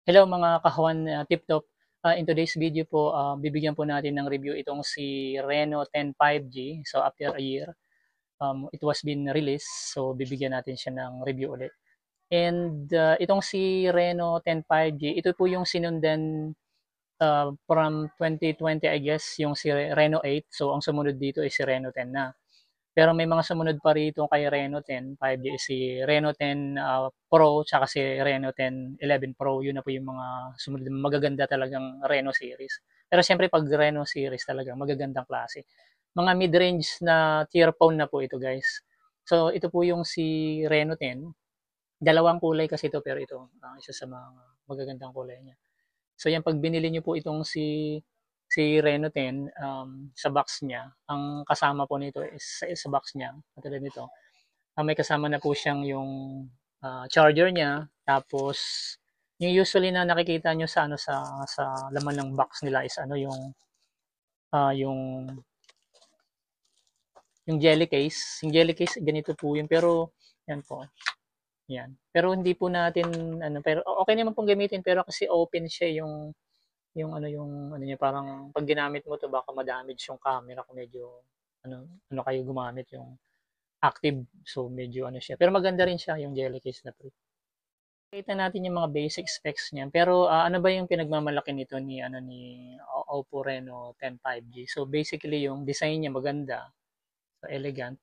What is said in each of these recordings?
Hello mga kahuan, tip-top. In today's video po, bibigyan po natin ng review itong si Reno 10 5G. So after a year, it was been released. So bibigyan natin siya ng review ulit. And itong si Reno 10 5G, ito po yung sinundan from 2020 I guess, yung si Reno 8. So ang sumunod dito is si Reno 10 na. Pero may mga sumunod pa rito kay Reno 10 5G, si Reno 10 Pro, tsaka si Reno 10 11 Pro. Yun na po yung mga sumunod. Magaganda talagang Reno series. Pero siyempre pag Reno series talagang magagandang klase. Mga mid-range na tier phone na po ito guys. So ito po yung si Reno 10. Dalawang kulay kasi ito pero ito isa sa mga magagandang kulay niya. So yan, pag binili niyo po itong si Reno 10 sa box niya, ang kasama po nito is sa box niya, katulad nito, may kasama na po siyang yung charger niya, tapos yung usually na nakikita niyo sa sa laman ng box nila is ano yung ah, yung yung jelly case. Yung jelly case ganito po yun, pero yan po. Yan. Pero hindi po natin ano, pero okay naman pong gamitin, pero kasi open siya yung ano niya, parang pag ginamit mo 'to baka ma-damage yung camera kung medyo ano kayo gumamit yung active. So medyo ano siya, pero maganda rin siya yung jelly case na pre. Kita natin yung mga basic specs niyan. Pero ano ba yung pinagmamalaki nito ni Oppo Reno 10 5G? So basically yung design niya maganda, so elegant.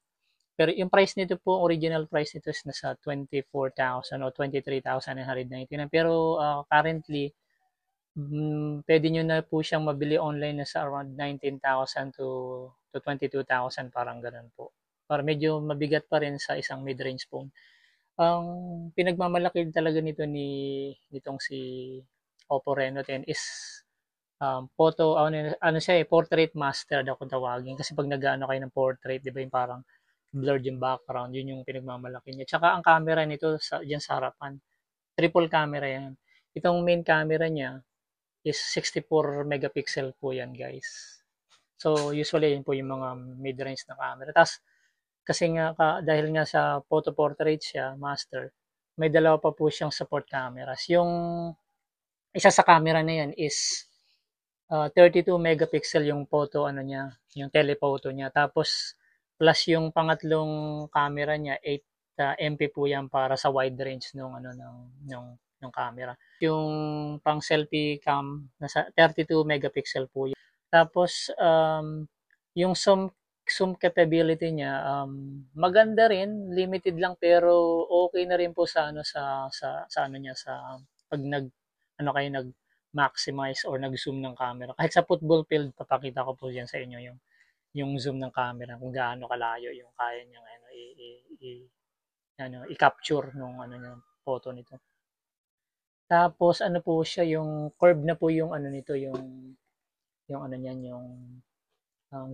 Pero yung price nito po, original price nito is nasa 24,000 o 23,999. Pero currently, puwede niyo na po siyang mabili online na sa around 19,000 to 22,000, parang gano'n po. Para medyo mabigat pa rin sa isang mid-range phone. Ang pinagmamalaki talaga nitong si Oppo Reno 10 is photo ano siya, portrait master daw kung tawagin. Kasi 'pag nag-aano kayo ng portrait, 'di ba yung parang blurred yung background, yun yung pinagmamalaki niya. Tsaka ang camera nito diyan sa harapan, triple camera 'yan. Itong main camera niya is 64 megapixel po yan guys. So usually yun po yung mga mid-range na camera. Tapos kasi nga dahil nga sa photo portrait siya, master, may dalawa pa po siyang support cameras. Yung isa sa camera na yan is 32 megapixel yung photo ano niya, yung telephoto niya. Tapos plus yung pangatlong camera niya 8 MP po yan para sa wide range nung ano ng camera. Yung pang selfie cam nasa 32 megapixel po yun. Tapos yung zoom capability niya maganda rin, limited lang pero okay na rin po sa sa ano niya, sa pag kayo nag-maximize or nag-zoom ng camera. Kahit sa football field, papakita ko po yan sa inyo yung zoom ng camera kung gaano kalayo yung kaya niyang ano i-capture nung ano niya, photo nito. Tapos ano po siya, yung curve na po yung ano nito, yung ano niyan, yung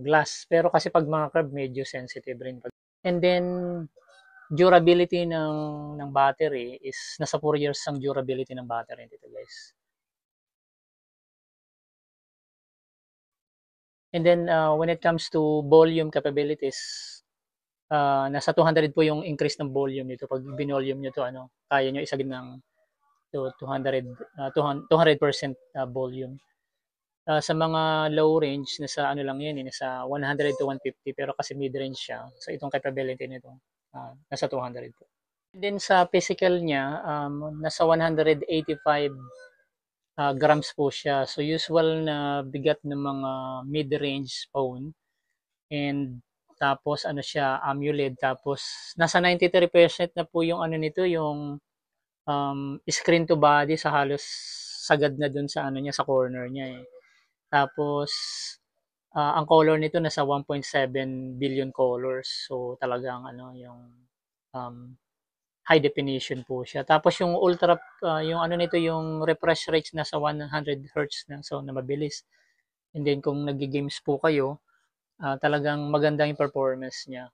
glass. Pero kasi pag mga curve, medyo sensitive rin. And then, durability ng battery is nasa 4 years ang durability ng battery nito guys. And then, when it comes to volume capabilities, nasa 200 po yung increase ng volume nito. Pag binolume nyo to, kaya nyo isagin ng to 200, 200% volume. Sa mga low range, nasa ano lang yan, nasa 100 to 150. Pero kasi mid-range siya. So, itong capability nito, nasa 200 po. And then, sa physical niya, nasa 185 grams po siya. So, usual na bigat ng mga mid-range phone. And tapos ano siya, AMOLED. Tapos nasa 93% na po yung ano nito, yung screen to body, sa halos sagad na dun sa ano niya, sa corner niya eh. Tapos ang color nito nasa 1.7 billion colors. So talagang ano yung um, high definition po siya. Tapos yung ultra yung ano nito, yung refresh rate nasa 100 hertz na, so na mabilis. And then kung naggi-games po kayo, talagang maganda yung performance niya.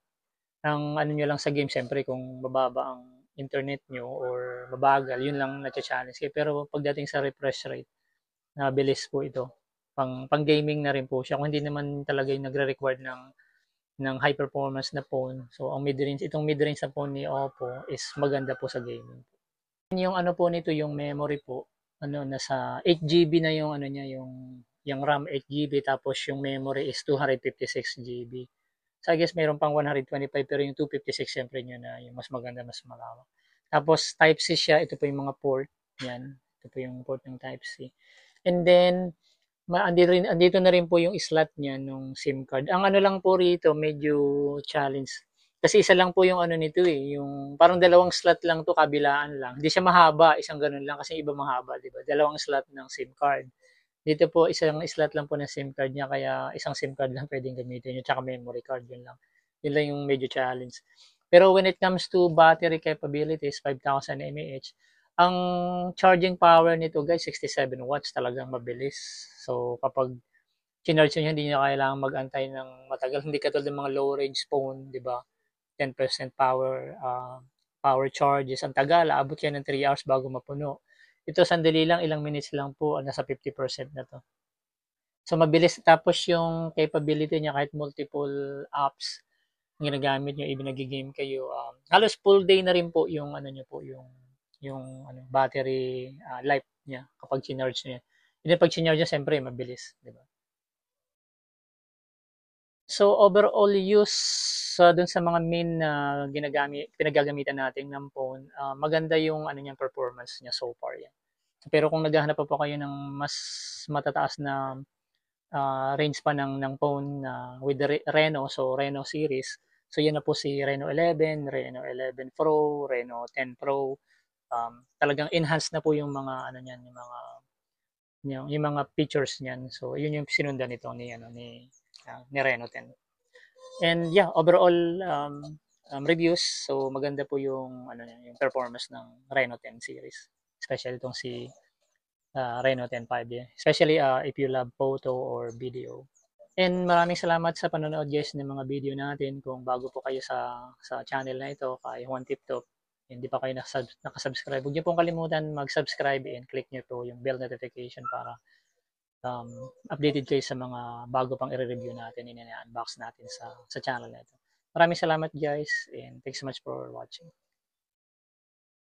Ang ano nyo lang sa game, siyempre kung mababa ang internet nyo or mabagal, yun lang na-challenge kayo. Pero pagdating sa refresh rate, nabilis po ito. Pang gaming na rin po siya. Kung hindi naman talaga yung nagre-require ng high performance na phone. So ang mid-range, itong mid-range na phone ni Oppo is maganda po sa gaming. Yung ano po nito, yung memory po. ano, nasa 8 GB na yung ano niya, yung RAM 8 GB, tapos yung memory is 256 GB. So, I guess mayroon pang 125, pero yung 256 siyempre yun na yung mas maganda, mas malawak. Tapos Type-C siya, ito po yung mga port, yan. Ito po yung port ng Type-C. And then, andito na rin po yung slot niya nung SIM card. Ang ano lang po rito, medyo challenge. Kasi isa lang po yung ano nito eh, yung parang dalawang slot lang to, kabilaan lang. Hindi siya mahaba, isang ganun lang kasi iba mahaba, di ba? Dalawang slot ng SIM card. Dito po, isang slot lang po ng SIM card niya, kaya isang SIM card lang pwedeng gamitin yun, tsaka memory card, yun lang. Yun lang yung medyo challenge. Pero when it comes to battery capabilities, 5,000 mAh, ang charging power nito guys, 67 watts, talagang mabilis. So kapag chinarge nyo, hindi nyo kailangan mag-antay ng matagal. Hindi katulad ng mga low range phone, di ba? 10% power charges. Ang tagal, aabot yan ng 3 hours bago mapuno. Ito sandali lang, ilang minutes lang po, nasa 50% na to. So mabilis, tapos yung capability niya kahit multiple apps ginagamit nyo, even nag-game kayo, halos full day na rin po yung ano nyo po, yung ano, battery life niya kapag charge niya. Hindi pag charge niya, siyempre mabilis, di ba? So overall use dun sa mga main na pinagagamitan natin ng phone, maganda yung ano niya, performance niya so far yan. Pero kung naghahanap pa po kayo ng mas matataas na range pa ng phone with the Reno, so Reno series. So yan na po si Reno 11, Reno 11 Pro, Reno 10 Pro. Talagang enhanced na po yung mga ano niyan, yung mga features niyan. So yun yung sinundan nito ni Reno 10. And yeah, overall reviews, so maganda po yung ano niya, yung performance ng Reno 10 series. Especially itong si Reno 10 5, especially if you love photo or video. And maraming salamat sa panonood guys ng mga video natin. Kung bago po kayo sa channel na ito, kay Juan TikTok, hindi pa kayo nakasubscribe, huwag niyo pong kalimutan mag-subscribe and click niyo po yung bell notification para um, updated kayo sa mga bago pang i-review natin, i-unbox natin sa channel na ito. Maraming salamat guys, and thanks so much for watching.